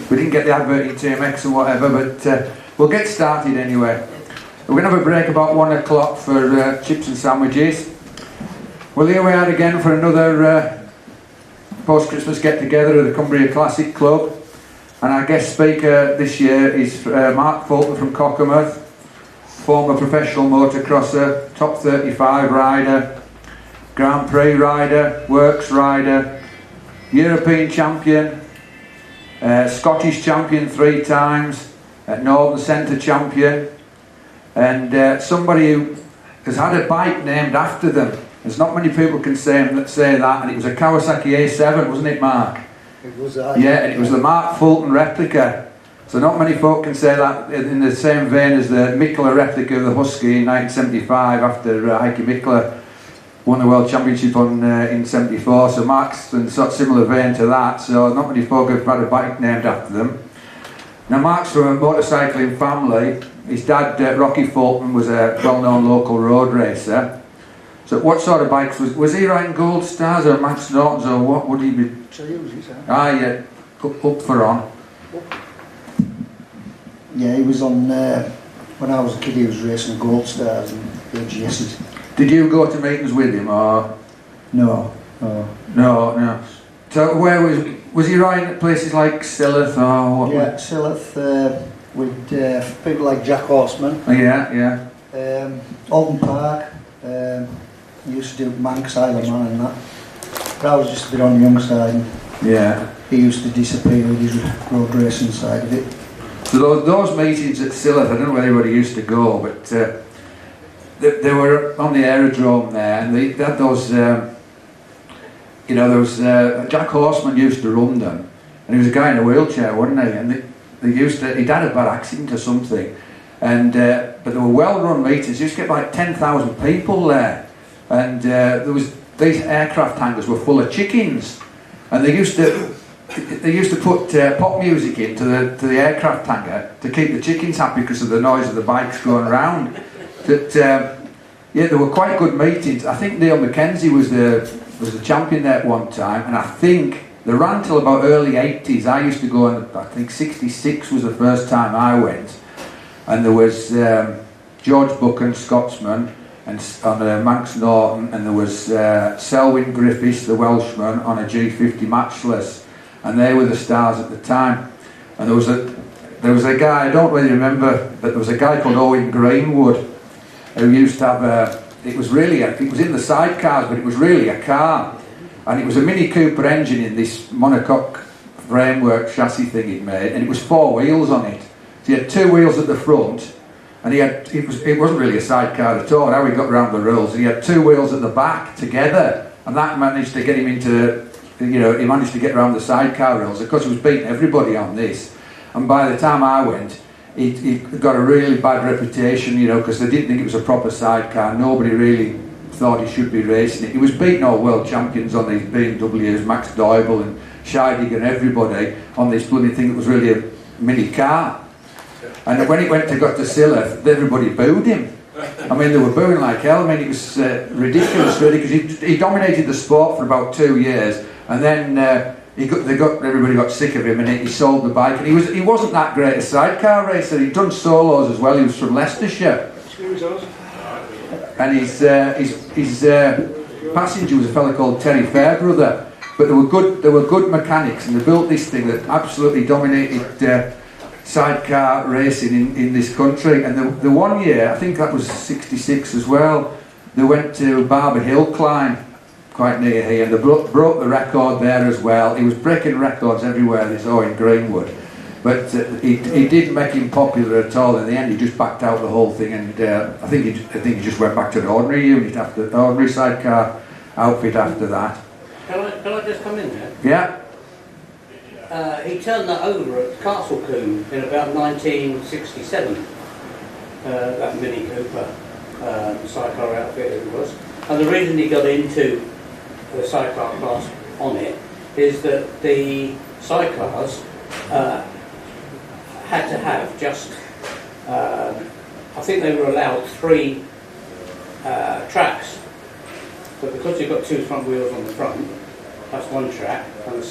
We didn't get the advert in TMX and whatever, but we'll get started anyway. We're going to have a break about 1 o'clock for chips and sandwiches. Well, here we are again for another post-Christmas get-together at the Cumbria Classic Club. And our guest speaker this year is Mark Fulton from Cockermouth, former professional motocrosser, top 35 rider, Grand Prix rider, works rider, European champion, Scottish champion 3 times, Northern Centre champion, and somebody who has had a bike named after them. There's not many people can say that, and it was a Kawasaki A7, wasn't it, Mark? It was yeah, and it was the Mark Fulton replica. So not many folk can say that in the same vein as the Mikla replica of the Husky in 1975 after Heikki Mikla won the World Championship in 74. So Mark's in sort of similar vein to that, so not many folk have had a bike named after them. Now Mark's from a motorcycling family. His dad, Rocky Fulton, was a well-known local road racer. So what sort of bikes was he riding Gold Stars or Max Nortons, or what would he be? Ah, yeah, up for on. Yeah, he was on, when I was a kid he was racing Gold Stars and AGS's. Did you go to meetings with him, or? No. No. So where was he riding at places like Silleth or what? Yeah, Silleth with people like Jack Horseman. Oh, yeah. Alton Park. He used to do Manx Island Man and that. But I was just a bit on the young side. Yeah. He used to disappear with his road racing side of it. So those meetings at Silleth, I don't know where everybody used to go, but they were on the aerodrome there, and they had those, Jack Horseman used to run them, and he was a guy in a wheelchair, wasn't he? And he'd had a bad accident or something, and but they were well-run meetings. You used to get like 10,000 people there, and these aircraft hangars were full of chickens, and they used to put pop music into the aircraft hangar to keep the chickens happy because of the noise of the bikes going around. But yeah, there were quite good meetings. I think Neil Mackenzie was the champion there at one time, and I think they ran till about early 80s. I used to go, and I think 66 was the first time I went, and there was George Buchan, Scotsman, and on Manx Norton, and there was Selwyn Griffiths, the Welshman, on a G50 matchless, and they were the stars at the time. And there was a guy, I don't really remember, but there was a guy called Owen Greenwood who used to have it was in the sidecars, but it was really a car, and it was a Mini Cooper engine in this monocoque framework chassis thing he'd made, and it was 4 wheels on it. So he had 2 wheels at the front, and it wasn't really a sidecar at all, how he got around the rules. He had 2 wheels at the back together, and that managed to get him into, he managed to get around the sidecar rails. Of course, he was beating everybody on this, and by the time I went, he got a really bad reputation, because they didn't think it was a proper sidecar. Nobody really thought he should be racing it. He was beating all world champions on these BMWs, Max Doibel and Scheidig and everybody, on this bloody thing that was really a mini car. And when he got to Silleth, everybody booed him. I mean, they were booing like hell. I mean, it was ridiculous, really, because he dominated the sport for about 2 years, and then everybody got sick of him, and he sold the bike. And he wasn't that great a sidecar racer. He'd done solos as well. He was from Leicestershire, and his passenger was a fellow called Terry Fairbrother. But they were good mechanics, and they built this thing that absolutely dominated sidecar racing in this country. And the one year, I think that was 66 as well, they went to Barber Hill Climb, quite near here, and they broke the record there as well. He was breaking records everywhere, this Owen Greenwood. But he didn't make him popular at all. In the end, he just backed out the whole thing, and I think he just went back to the ordinary unit after the ordinary sidecar outfit after that. Can I just come in there? Yeah. He turned that over at Castle Combe in about 1967. That Mini Cooper sidecar outfit it was, and the reason he got into the sidecar class on it is that the sidecars had to have just I think they were allowed 3 tracks, but because you've got 2 front wheels on the front, That's one track. And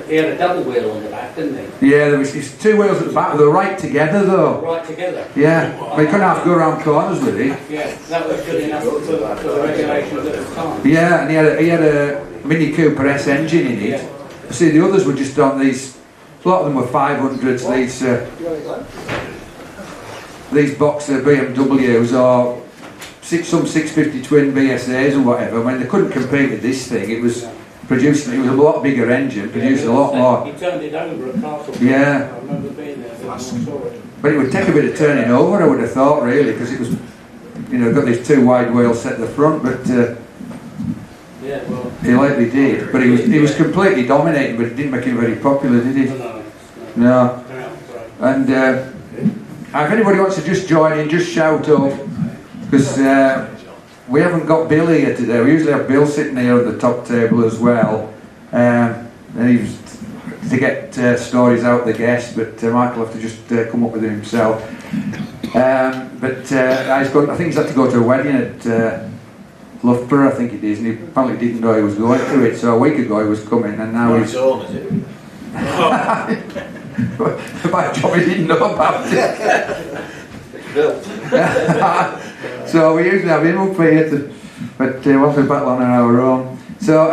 he had a double wheel on the back, didn't he? Yeah, there was these two wheels at the back. They were right together though. Right together. Yeah, we couldn't have to go around corners with it. Yeah, that was good enough for the regulations at the time. Yeah, and he had a Mini Cooper S engine in it. Yeah. See, the others were just on these. A lot of them were 500s. These Boxer BMWs or some 650 twin BSAs or whatever. When they couldn't compete with this thing, it was producing. It was a lot bigger engine, producing a lot more. He turned it over at Castle. Yeah. I remember being there. I saw it. But it would take a bit of turning over, I would have thought, really, because it was, you know, got these two wide wheels set at the front, but Yeah, well. he likely did. But he was completely dominating, but it didn't make him very popular, did he? No. And if anybody wants to just join in, just shout up, because we haven't got Bill here today. We usually have Bill sitting here at the top table as well. And he's to get stories out the guests, but Michael will have to just come up with them himself. I think he's had to go to a wedding at Loughborough, I think it is, and he apparently didn't know he was going to it. So a week ago he was coming, and now he's home, is it? by job he didn't know about it. So we usually have him up here, but once we're back on our own. So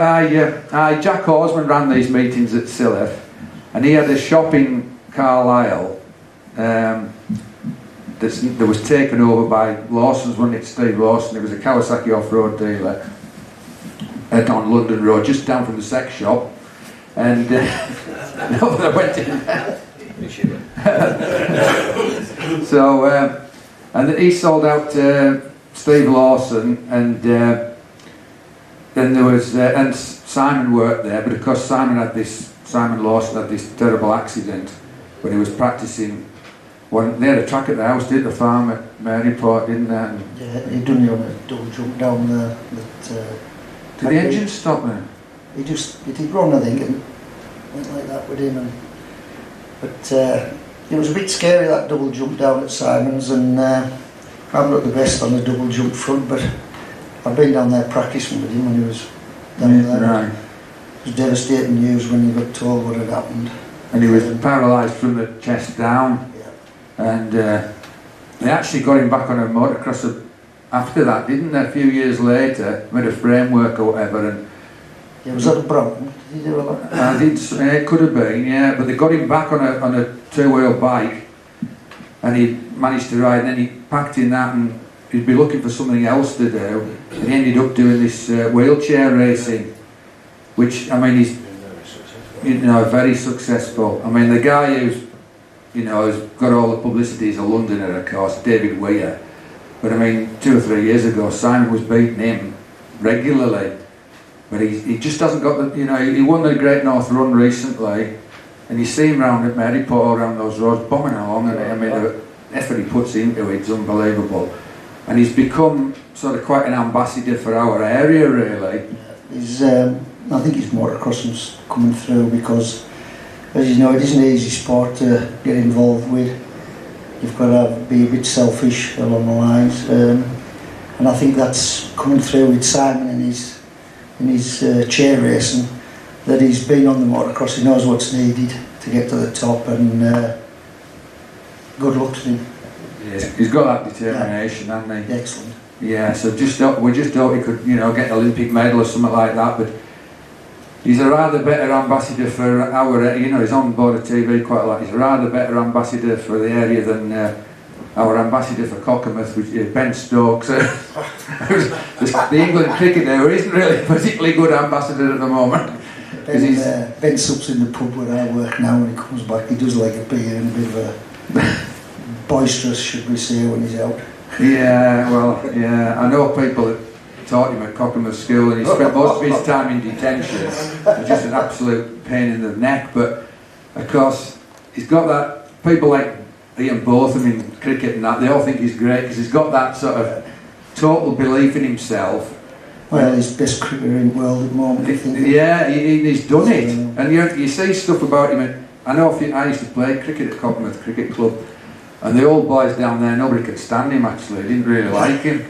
Jack Horsman ran these meetings at Silloth, and he had a shop in Carlisle that was taken over by Lawson's, wasn't it, Steve Lawson? It was a Kawasaki off-road dealer on London Road, just down from the sex shop. And no, I went in there. So, and he sold out Steve Lawson, and then there was and Simon worked there, but of course Simon Lawson had this terrible accident when he was practicing. They had a track at the house, did the farm at Maryport, didn't they? And Yeah, he done it on a double jump down there. did the engine stop then? He did run, I think, and went like that with him. But it was a bit scary, that double jump down at Simon's, and I'm not the best on the double jump front, but I've been down there practicing with him when he was down there. Right. It was devastating news when he got told what had happened. And he was paralysed from the chest down. And they actually got him back on a motocross after that, didn't they? A few years later, made a framework or whatever. And Yeah, was that a Brompton? Did he do a lot? it could have been, yeah. But they got him back on a two-wheel bike, and he managed to ride. And then he packed in that, and he'd be looking for something else to do. And he ended up doing this wheelchair racing, which, I mean, he's very successful. I mean, the guy who's has got all the publicity as a Londoner, of course, David Weir. But I mean, 2 or 3 years ago, Simon was beating him regularly. But he just hasn't got the, he won the Great North Run recently, and you see him round at Maryport, around those roads, bombing along, and I mean, the effort he puts into it's unbelievable. And he's become sort of quite an ambassador for our area, really. He's, I think his motocrossing's coming through because, as you know, it isn't an easy sport to get involved with. You've got to be a bit selfish along the lines, and I think that's coming through with Simon in his chair racing. That he's been on the motocross, he knows what's needed to get to the top, and good luck to him. Yeah, he's got that determination, hasn't he? Excellent. Yeah, so we just thought he could, get an Olympic medal or something like that, but he's a rather better ambassador for our, he's on board of TV quite a lot. He's a rather better ambassador for the area than our ambassador for Cockermouth, which is Ben Stokes. The England cricketer who isn't really a particularly good ambassador at the moment. Ben sups in the pub where I work now. When he comes back, he does like a beer and a bit of a boisterous, should we say, when he's out. Yeah, well, yeah, I know people that taught him at Cockermouth School, and he spent most of his time in detention. It's just an absolute pain in the neck. But of course, he's got that. People like Ian Botham in cricket and that, they all think he's great because he's got that sort of total belief in himself. Well, he's best cricketer in the world at the moment, I think. Yeah, he's done it. And you see stuff about him. I know I used to play cricket at Cockermouth Cricket Club, and the old boys down there, nobody could stand him actually, didn't really like him.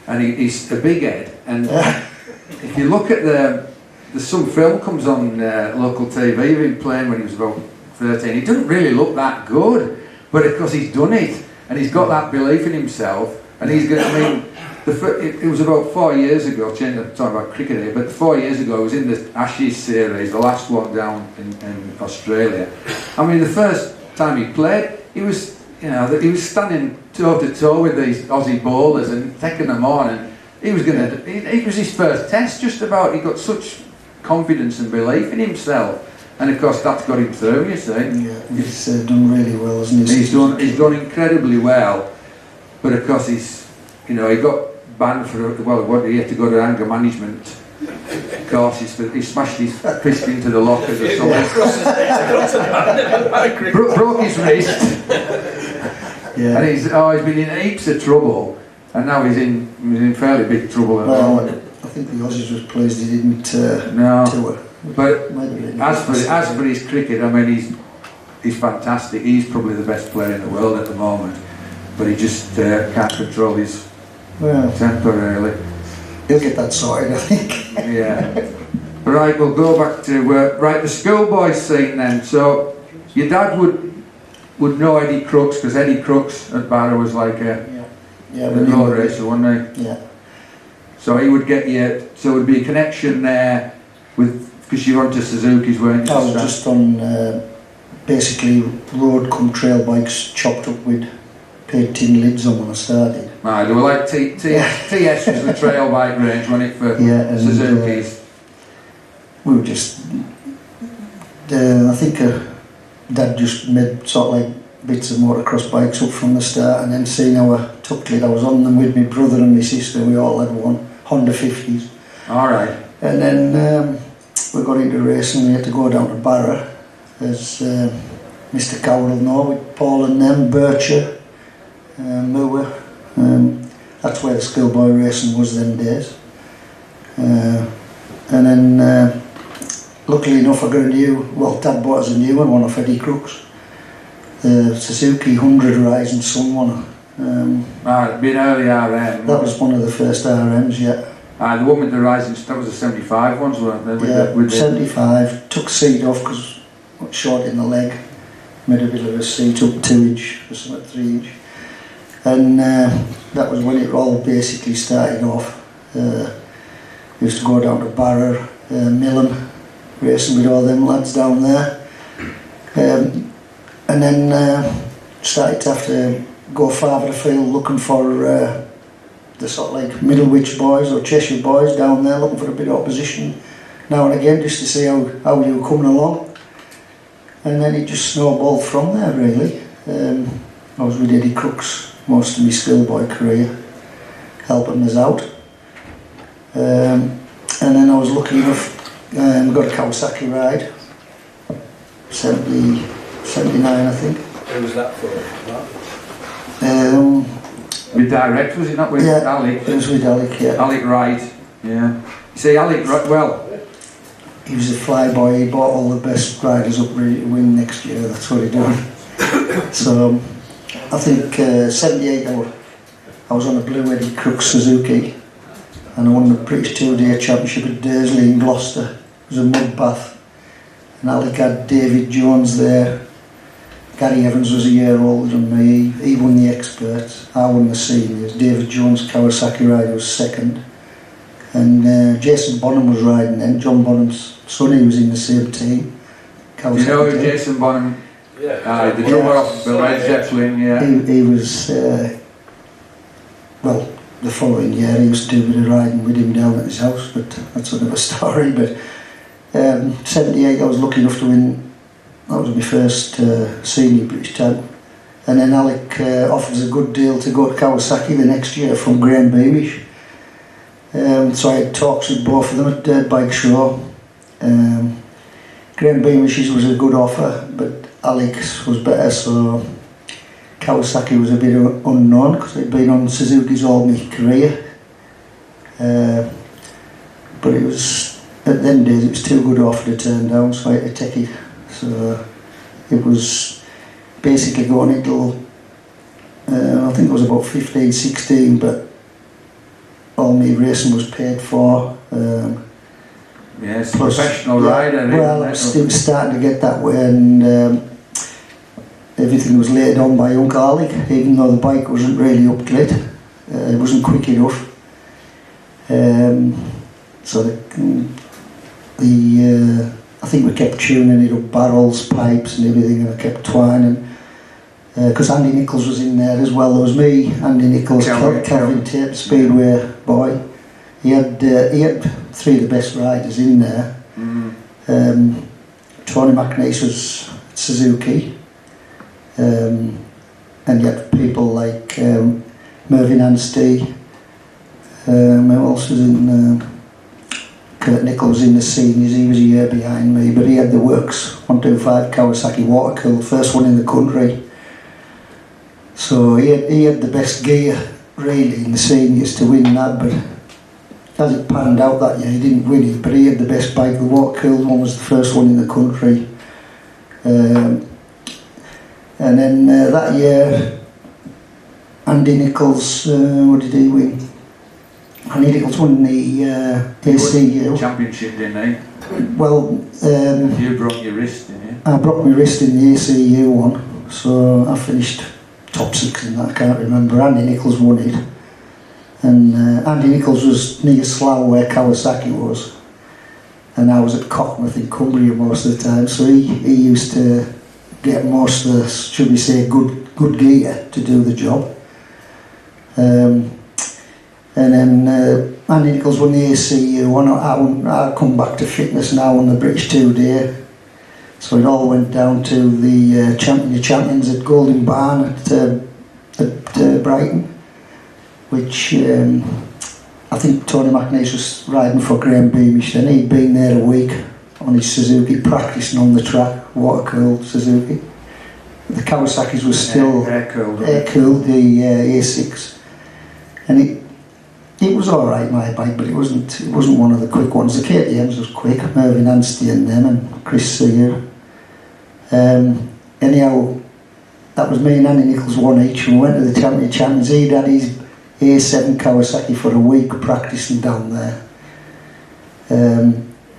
And he's a big head. And if you look at the there's some film comes on local TV of him playing when he was about 13. He doesn't really look that good, but because he's done it and he's got that belief in himself, and he's going. I mean, it was about 4 years ago. I'm talking about cricket here, but 4 years ago, I was in the Ashes series, the last one down in Australia. I mean, the first time he played, he was, you know, he was standing toe to toe with these Aussie bowlers and taking them on, and he was going to. It was his first test, just about. He got such confidence and belief in himself, and of course that's got him through. You see, yeah, he's done really well, hasn't he? He's done incredibly well, but of course he's, you know, he got banned for, well, he had to go to anger management courses, but he smashed his fist into the lockers or something. Broke his wrist. Yeah. And he's been in heaps of trouble, and now he's in fairly big trouble at the Well, moment. I think the Aussies was pleased he didn't No. tour. But Might have been. as for his cricket, I mean, he's fantastic. He's probably the best player in the world at the moment, but he just can't control his Well, temper really. he'll get that sorted, I think. Yeah. Right, we'll go back to the schoolboy scene then. So your dad would know Eddie Crooks, because Eddie Crooks at Barrow was like a Yeah, road racer, wasn't he? Yeah. So he would get you. So there would be a connection there with, because you were onto Suzuki's, weren't you? I was just on basically road come trail bikes chopped up with paid tin lids on when I started. Right, they were like TS was the trail bike range, wasn't it, for Yeah, and Suzuki's? we were just, I think Dad just made sort of like bits of motocross bikes up from the start, and then seeing how I took it, I was on them with my brother and my sister. We all had one, Honda 50s. All right. And then we got into racing. We had to go down to Barra, as Mr. Cowell will know, with Paul and them, Bircher, Moore. That's where the schoolboy racing was them days. And then, luckily enough, I got a new, well, Dad bought us a new one off Eddie Crooks. The Suzuki 100 Rising Sun one. Right, it'd been early RM. That was one of the first RMs, yeah. The one with the rising, that was the 75 ones, weren't they? With 75, took seat off because short in the leg, made a bit of a seat up 2 inch or something 3 inch, and that was when it all basically started off. We used to go down to Barra, Millen, racing with all them lads down there, and then started to have to go farther afield looking for the sort of like Middlewich boys or Cheshire boys down there, looking for a bit of opposition now and again, just to see how you were coming along. And then it just snowballed from there, really. I was with Eddie Crooks most of my schoolboy career, helping us out. And then I was lucky enough, got a Kawasaki ride, 79 I think. Who was that for? With direct, was it not with Alec? It was with Alec, yeah. Alec Wright, yeah. You see, Alec Wright, well, he was a flyboy. He bought all the best riders up ready to win next year. That's what he done. So I think 78 I was on a blue Eddie Crooks Suzuki, and I won the British Two-Day Championship at Dursley in Gloucester. It was a mud bath, and Alec had David Jones there. Gary Evans was a year older than me. He won the experts. I won the seniors. David Jones Kawasaki rider was second. And Jason Bonham was riding then. John Bonham's son, he was in the same team. Kawasaki you know team. Jason Bonham? Yeah. The drummer off the Led Zeppelin, yeah. He was, well, the following year he used to do a bit of riding with him down at his house, but that's another story. But 78 I was lucky enough to win. That was my first senior British tag. And then Alec offered us a good deal to go to Kawasaki the next year from Graham Beamish. So I had talks with both of them at Dirt Bike Show. Graham Beamish's was a good offer, but Alec's was better, so Kawasaki was a bit unknown because I'd been on Suzuki's all my career. But it was, at them days, it was too good offer to turn down, so I had to take it. So it was basically going until I think it was about 15, 16, but all my racing was paid for. Yes, Plus, professional yeah, rider. Well, it was starting to get that way, and everything was laid on by Uncle Alec, even though the bike wasn't really up to it. It wasn't quick enough. So I think we kept tuning it up, barrels, pipes and everything, and I kept twining. Because Andy Nichols was in there as well. There was me, Andy Nichols, Kelvin Tate, Speedway boy. He had 3 of the best riders in there. Tony McNeice was Suzuki. And you had people like Mervyn Anstey. Who else was in? Kurt Nichols in the seniors. He was a year behind me, but he had the works 125 Kawasaki water-cooled, first one in the country. So he had the best gear really in the seniors to win that, but as it panned out that year, he didn't win it, but he had the best bike. The water-cooled one was the first one in the country. And then that year, Andy Nichols, what did he win? Andy Nichols won the ACU. Championship, didn't he? Well, you broke your wrist, didn't you? I broke my wrist in the ACU one, so I finished top 6 in that, I can't remember. Andy Nichols won it. And Andy Nichols was near Slough where Kawasaki was. And I was at Cockmouth in Cumbria most of the time, so he used to get most of the, should we say, good gear to do the job. And then Andy Nichols won the ACU one. I come back to fitness now on the British 2-day. So it all went down to the champions at Golden Barn at Brighton, which I think Tony McNeice was riding for Graham Beamish then. He'd been there a week on his Suzuki, practising on the track, water-cooled Suzuki. The Kawasaki's was still air-cooled, the A6. And it was alright, my bike, but it wasn't one of the quick ones. The KTMs was quick, Mervyn Anstey and them, and Chris Sear. Anyhow, that was me and Andy Nichols won each, and we went to the champions. He'd had his A7 Kawasaki for a week practising down there.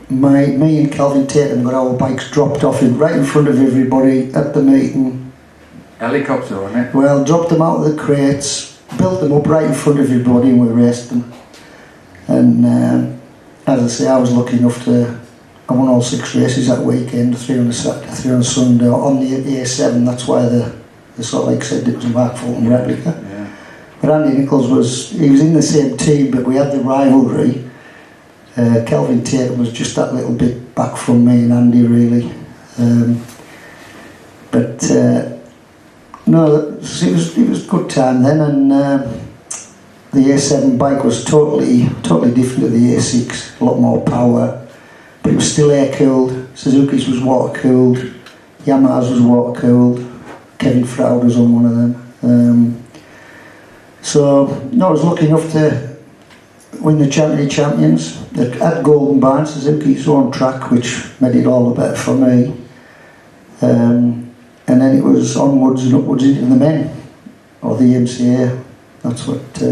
Me and Kelvin Tatum got our bikes dropped off right in front of everybody at the meeting. Helicopter, wasn't it? Well, dropped them out of the crates, built them up right in front of everybody, and we raced them. And as I say, I was lucky enough to, I won all 6 races that weekend, 3 on the Saturday, 3 on the Sunday, on the A7. That's why the sort of like said it was a Mark Fulton replica. Yeah. But Andy Nichols he was in the same team, but we had the rivalry. Kelvin Tatum was just that little bit back from me and Andy, really. No, it was a good time then, and the A7 bike was totally different to the A6, a lot more power, but it was still air-cooled. Suzuki's was water-cooled, Yamaha's was water-cooled, Kevin Froud was on one of them. So, no, I was lucky enough to win the champions at Golden Barn, Suzuki's own track, which made it all the better for me. And then it was onwards and upwards into the men, or the MCA. That's what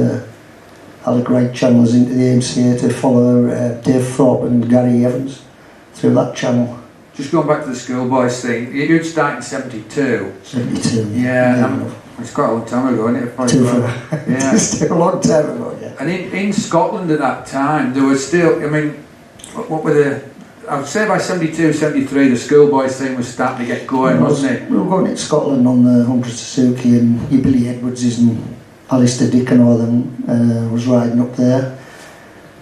Alec Wright channeled us into the MCA to follow Dave Thorpe and Gary Evans through that channel. Just going back to the schoolboys thing, you'd start in 72. 72. Yeah, it's quite a long time ago, isn't it? Yeah. It's still a long time ago, yeah. And in Scotland at that time, there was still, I mean, what were the... I would say by 72, 73, the schoolboys thing was starting to get going, wasn't it? We were going to Scotland on the 100 Suzuki, and Billy Edwards and Alistair Dick and all them was riding up there.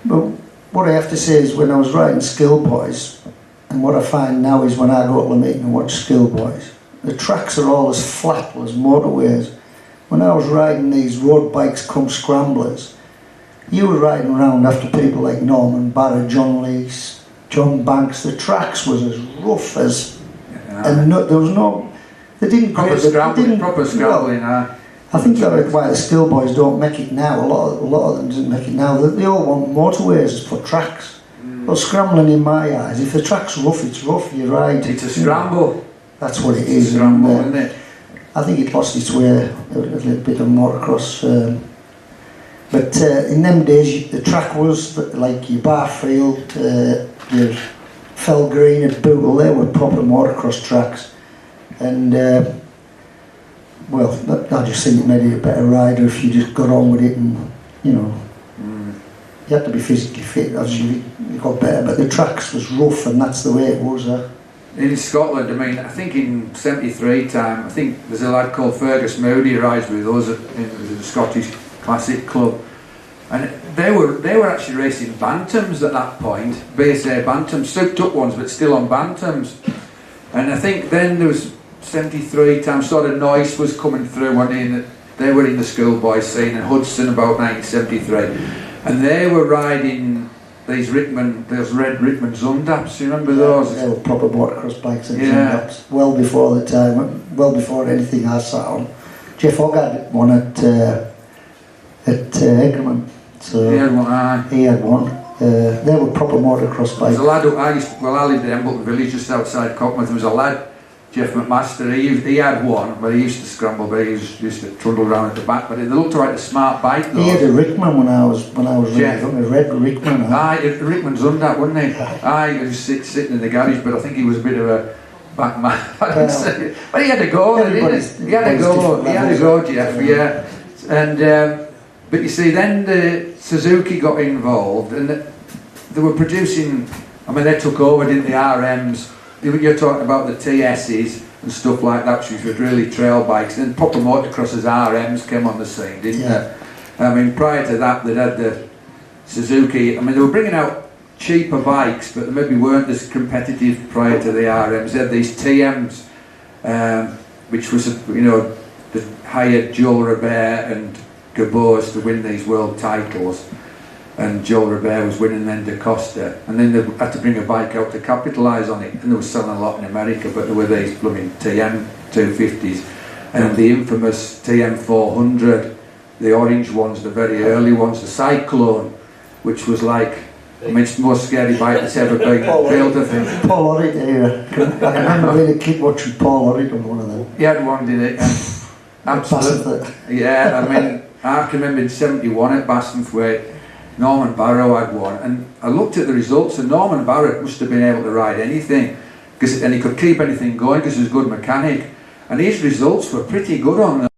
But what I have to say is, when I was riding schoolboys, and what I find now is when I go to the meeting and watch schoolboys, the tracks are all as flat as motorways. When I was riding these road bikes come scramblers, you were riding around after people like Norman Barrett, John Lees, John Banks. The tracks was as rough as, and there was no, they didn't proper scrambling. I think that's why the schoolboys don't make it now. A lot of them doesn't make it now. They all want motorways for tracks. But scrambling, in my eyes, if the track's rough, it's rough. You ride. It's a scramble. That's what it is. Scramble, isn't it? I think it lost its way a little bit of motocross. But in them days, the track was like your Barfield, your Fell Green at Bootle, they were proper motocross tracks. And well, I just think it made you a better rider if you just got on with it, and you know, you had to be physically fit. Obviously, you got better, but the tracks was rough, and that's the way it was. In Scotland, I mean, I think in '73 time, I think there's a lad called Fergus Moody who rides with us in the Scottish Classic Club, and they were actually racing bantams at that point, base air bantams, souped up ones, but still on bantams. And I think then there was '73 time, sort of Noyce was coming through, they were in the schoolboy scene, and Hudson about 1973, and they were riding those red Rickman Zundaps. You remember those? They were proper motocross bikes and Yeah. Zundaps, well before the time, well before anything I sat on. Jeff Hogg had one at Egerman, so He had one, aye. he had one. They were proper motocross bikes. There's a lad who I lived in Embleton Village just outside Cockmouth. There was a lad, Jeff McMaster, he had one, but he used to scramble, but he used to trundle around at the back, but they looked like a smart bike though. He had a Rickman when I was really Jeff. young, a red Rickman. Aye, Rickman Zundap, wasn't he? Aye, he was sitting in the garage, but I think he was a bit of a back man. But he had a go, didn't he? He had a go, Jeff, yeah. And but you see, then the Suzuki got involved, and they were producing. I mean, they took over, didn't the RMs? You're talking about the TSs and stuff like that, which were really trail bikes. And then proper motocrossers, RMs, came on the scene, didn't they? I mean, prior to that, they'd had the Suzuki. I mean, they were bringing out cheaper bikes, but they maybe weren't as competitive prior to the RMs. They had these TMs, which was, you know, that hired Joel Robert and Gabos to win these world titles. And Joel Robert was winning then Da Costa, and then they had to bring a bike out to capitalise on it, and they were selling a lot in America, but there were these blooming TM 250s and the infamous TM 400, the orange ones, the very early ones, the Cyclone, which was like, I mean, it's the most scary bike that's ever been built, I think. Paul Orrit era. I remember being a kid watching Paul Orrit on one of them. He had one, did it? Absolutely. Yeah, I mean, I can remember in '71 at Bassenth where Norman Barrow had one, and I looked at the results, and Norman Barrow must have been able to ride anything, and he could keep anything going because he was a good mechanic, and his results were pretty good on them.